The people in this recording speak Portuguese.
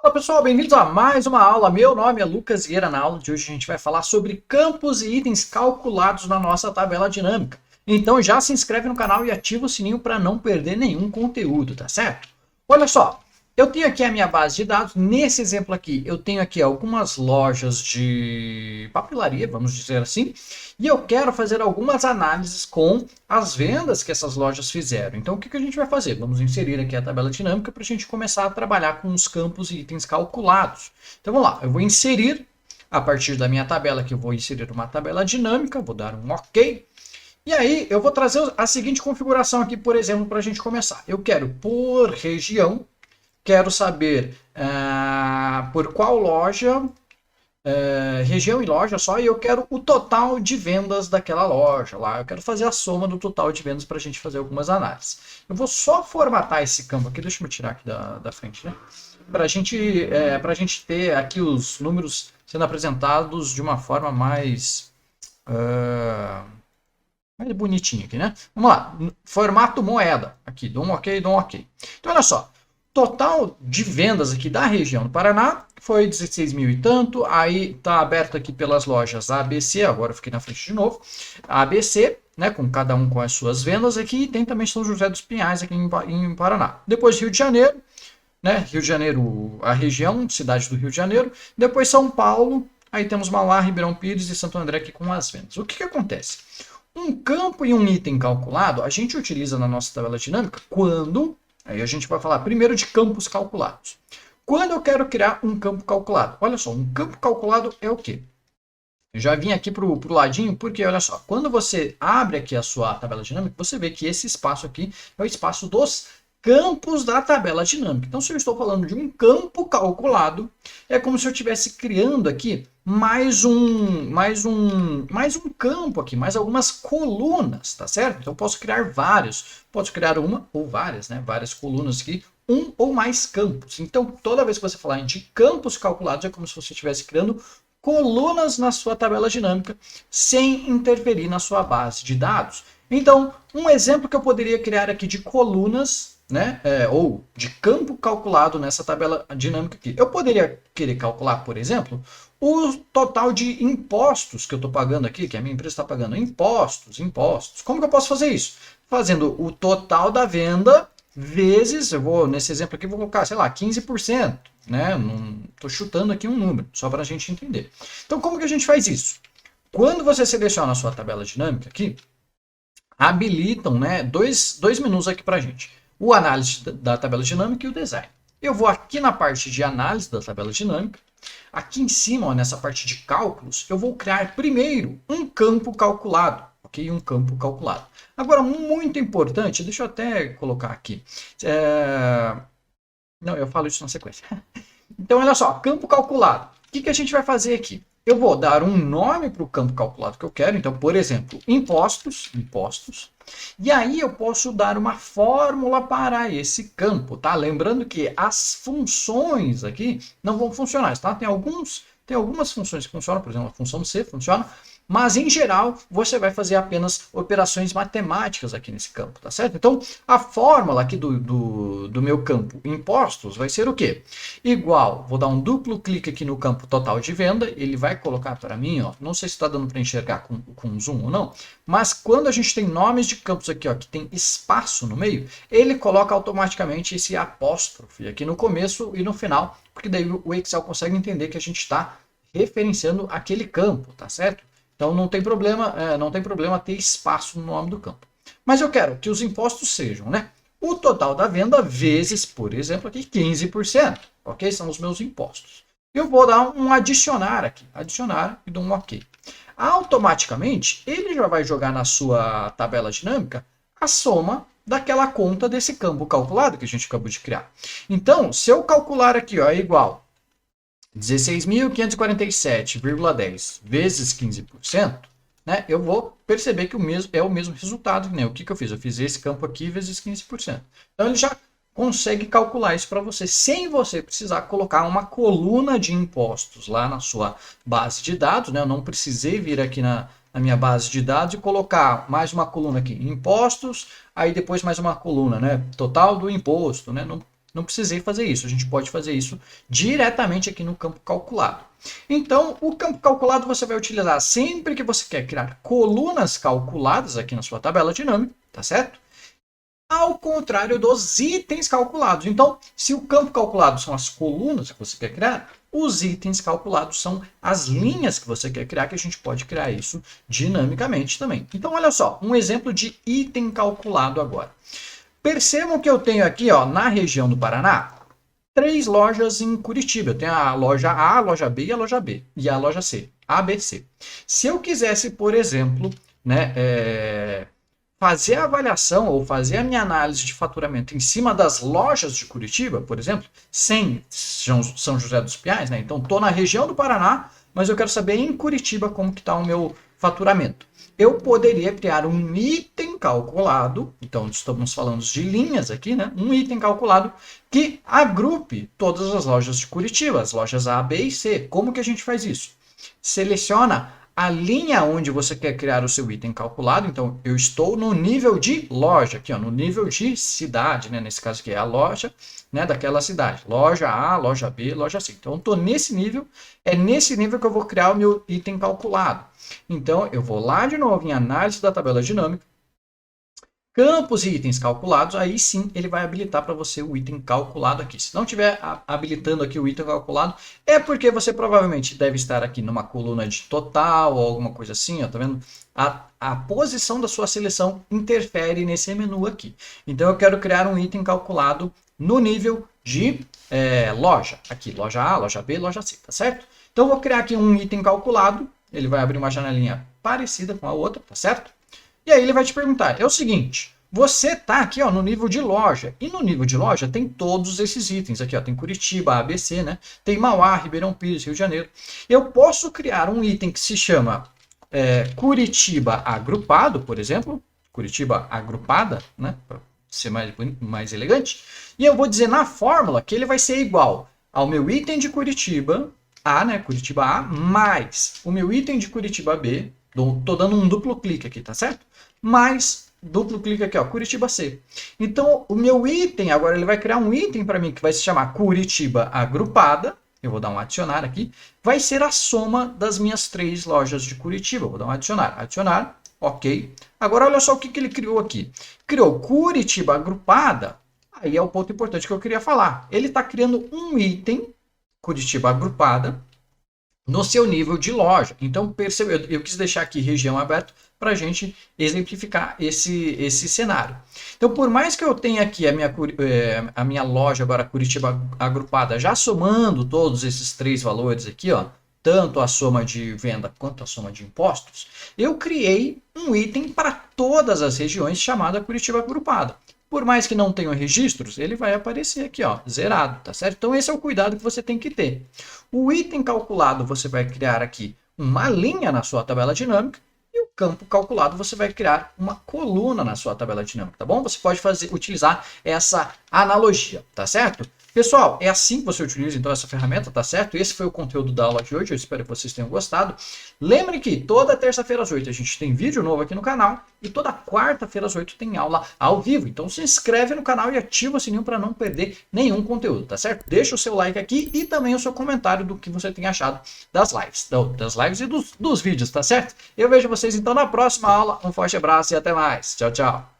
Olá pessoal, bem-vindos a mais uma aula. Meu nome é Lucas Vieira. Na aula de hoje a gente vai falar sobre campos e itens calculados na nossa tabela dinâmica. Então já se inscreve no canal e ativa o sininho para não perder nenhum conteúdo, tá certo? Olha só, eu tenho aqui a minha base de dados. Nesse exemplo aqui, eu tenho aqui algumas lojas de papelaria, vamos dizer assim, e eu quero fazer algumas análises com as vendas que essas lojas fizeram. Então, o que a gente vai fazer? Vamos inserir aqui a tabela dinâmica para a gente começar a trabalhar com os campos e itens calculados. Então, vamos lá. Eu vou inserir, a partir da minha tabela aqui, eu vou inserir uma tabela dinâmica, vou dar um OK. E aí, eu vou trazer a seguinte configuração aqui, por exemplo, para a gente começar. Eu quero, por região, quero saber por qual loja, região e loja só, e eu quero o total de vendas daquela loja lá. Eu quero fazer a soma do total de vendas para a gente fazer algumas análises. Eu vou só formatar esse campo aqui, deixa eu tirar aqui da frente, né? Para a gente ter aqui os números sendo apresentados de uma forma mais bonitinha aqui, né? Vamos lá, formato moeda, aqui, dou um OK, dou um OK. Então, olha só. Total de vendas aqui da região do Paraná foi 16 mil e tanto. Aí está aberto aqui pelas lojas ABC, agora eu fiquei na frente de novo. A ABC, né, com cada um com as suas vendas aqui. E tem também São José dos Pinhais aqui em Paraná. Depois Rio de Janeiro, né, Rio de Janeiro, a região, cidade do Rio de Janeiro. Depois São Paulo, aí temos Mauá, Ribeirão Pires e Santo André aqui com as vendas. O que acontece? Um campo e um item calculado a gente utiliza na nossa tabela dinâmica quando... Aí a gente vai falar primeiro de campos calculados. Quando eu quero criar um campo calculado? Olha só, um campo calculado é o quê? Eu já vim aqui para o ladinho, porque olha só, quando você abre aqui a sua tabela dinâmica, você vê que esse espaço aqui é o espaço dos campos da tabela dinâmica. Então, se eu estou falando de um campo calculado, é como se eu estivesse criando aqui mais um campo aqui, mais algumas colunas, tá certo? Então, eu posso criar vários, posso criar uma ou várias, né? Várias colunas aqui, um ou mais campos. Então, toda vez que você falar de campos calculados, é como se você estivesse criando colunas na sua tabela dinâmica, sem interferir na sua base de dados. Então, um exemplo que eu poderia criar aqui de colunas, né, ou de campo calculado nessa tabela dinâmica aqui. Eu poderia querer calcular, por exemplo, o total de impostos que eu estou pagando aqui, que a minha empresa está pagando. Impostos. Como que eu posso fazer isso? Fazendo o total da venda vezes, eu vou, nesse exemplo aqui, vou colocar, sei lá, 15%. Né? Estou chutando aqui um número, só para a gente entender. Então, como que a gente faz isso? Quando você seleciona a sua tabela dinâmica aqui, habilitam, né, dois menus aqui para a gente. O análise da tabela dinâmica e o design. Eu vou aqui na parte de análise da tabela dinâmica. Aqui em cima, ó, nessa parte de cálculos, eu vou criar primeiro um campo calculado. Ok? Um campo calculado. Agora, muito importante, deixa eu até colocar aqui. Não, eu falo isso na sequência. Então, olha só, campo calculado. O que a gente vai fazer aqui? Eu vou dar um nome para o campo calculado que eu quero. Então, por exemplo, impostos. E aí eu posso dar uma fórmula para esse campo, tá? Lembrando que as funções aqui não vão funcionar, tá? Tem algumas funções que funcionam, por exemplo, a função C funciona, mas em geral você vai fazer apenas operações matemáticas aqui nesse campo, tá certo? Então a fórmula aqui do meu campo impostos vai ser o quê? Igual, vou dar um duplo clique aqui no campo total de venda, ele vai colocar para mim, ó, não sei se está dando para enxergar com zoom ou não, mas quando a gente tem nomes de campos aqui, ó, que tem espaço no meio, ele coloca automaticamente esse apóstrofe aqui no começo e no final, porque daí o Excel consegue entender que a gente está referenciando aquele campo, tá certo? Então não tem problema ter espaço no nome do campo. Mas eu quero que os impostos sejam, né? O total da venda vezes, por exemplo, aqui 15%. Ok? São os meus impostos. Eu vou dar um adicionar aqui. Adicionar e dou um OK. Automaticamente, ele já vai jogar na sua tabela dinâmica a soma daquela conta desse campo calculado que a gente acabou de criar. Então, se eu calcular aqui, ó, é igual 16.547,10 vezes 15%, né, eu vou perceber que é o mesmo resultado. Né? O que eu fiz? Eu fiz esse campo aqui vezes 15%. Então, ele já consegue calcular isso para você, sem você precisar colocar uma coluna de impostos lá na sua base de dados. Né? Eu não precisei vir aqui na minha base de dados e colocar mais uma coluna aqui, impostos, aí depois mais uma coluna, né? Total do imposto. Né? não precisei fazer isso. A gente pode fazer isso diretamente aqui no campo calculado. Então, o campo calculado você vai utilizar sempre que você quer criar colunas calculadas aqui na sua tabela dinâmica, tá certo? Ao contrário dos itens calculados. Então, se o campo calculado são as colunas que você quer criar, os itens calculados são as linhas que você quer criar, que a gente pode criar isso dinamicamente também. Então, olha só, um exemplo de item calculado agora. Percebam que eu tenho aqui, ó, na região do Paraná, 3 lojas em Curitiba. Eu tenho a loja A, a loja B e a loja B. E a loja C, A, B, C. Se eu quisesse, por exemplo, né, fazer a avaliação ou fazer a minha análise de faturamento em cima das lojas de Curitiba, por exemplo, sem São José dos Pinhais, né? Então, estou na região do Paraná, mas eu quero saber em Curitiba como que está o meu faturamento. Eu poderia criar um item calculado, então estamos falando de linhas aqui, né? Um item calculado que agrupe todas as lojas de Curitiba, as lojas A, B e C. Como que a gente faz isso? Seleciona a linha onde você quer criar o seu item calculado. Então, eu estou no nível de loja, aqui, ó, no nível de cidade, né? Nesse caso aqui é a loja, né, daquela cidade. Loja A, loja B, loja C. Então, eu estou nesse nível, é nesse nível que eu vou criar o meu item calculado. Então, eu vou lá de novo em análise da tabela dinâmica, campos e itens calculados, aí sim ele vai habilitar para você o item calculado aqui. Se não estiver habilitando aqui o item calculado, é porque você provavelmente deve estar aqui numa coluna de total ou alguma coisa assim, ó, tá vendo? A posição da sua seleção interfere nesse menu aqui. Então eu quero criar um item calculado no nível de loja. Aqui, loja A, loja B, loja C, tá certo? Então eu vou criar aqui um item calculado, ele vai abrir uma janelinha parecida com a outra, tá certo? E aí ele vai te perguntar, é o seguinte, você está aqui ó, no nível de loja, e no nível de loja tem todos esses itens aqui, ó, tem Curitiba, ABC, né? Tem Mauá, Ribeirão Pires, Rio de Janeiro. Eu posso criar um item que se chama Curitiba agrupado, por exemplo, Curitiba agrupada, né? Para ser mais elegante. E eu vou dizer na fórmula que ele vai ser igual ao meu item de Curitiba A, né? Curitiba A, mais o meu item de Curitiba B. Estou dando um duplo clique aqui, tá certo? Mais duplo clique aqui, ó, Curitiba C. Então, o meu item, agora ele vai criar um item para mim que vai se chamar Curitiba agrupada. Eu vou dar um adicionar aqui. Vai ser a soma das minhas 3 lojas de Curitiba. Eu vou dar um adicionar. Adicionar, ok. Agora, olha só o que ele criou aqui. Criou Curitiba agrupada. Aí é o ponto importante que eu queria falar. Ele está criando um item, Curitiba agrupada, no seu nível de loja. Então, percebeu, eu quis deixar aqui região aberta para a gente exemplificar esse cenário. Então, por mais que eu tenha aqui a minha loja agora Curitiba agrupada, já somando todos esses 3 valores aqui, ó, tanto a soma de venda quanto a soma de impostos, eu criei um item para todas as regiões chamada Curitiba agrupada. Por mais que não tenham registros, ele vai aparecer aqui, ó, zerado, tá certo? Então esse é o cuidado que você tem que ter. O item calculado você vai criar aqui uma linha na sua tabela dinâmica e o campo calculado você vai criar uma coluna na sua tabela dinâmica, tá bom? Você pode utilizar essa analogia, tá certo? Pessoal, é assim que você utiliza então essa ferramenta, tá certo? Esse foi o conteúdo da aula de hoje, eu espero que vocês tenham gostado. Lembre que toda terça-feira às 8 a gente tem vídeo novo aqui no canal e toda quarta-feira às 8 tem aula ao vivo. Então se inscreve no canal e ativa o sininho para não perder nenhum conteúdo, tá certo? Deixa o seu like aqui e também o seu comentário do que você tem achado das lives e dos vídeos, tá certo? Eu vejo vocês então na próxima aula. Um forte abraço e até mais. Tchau, tchau.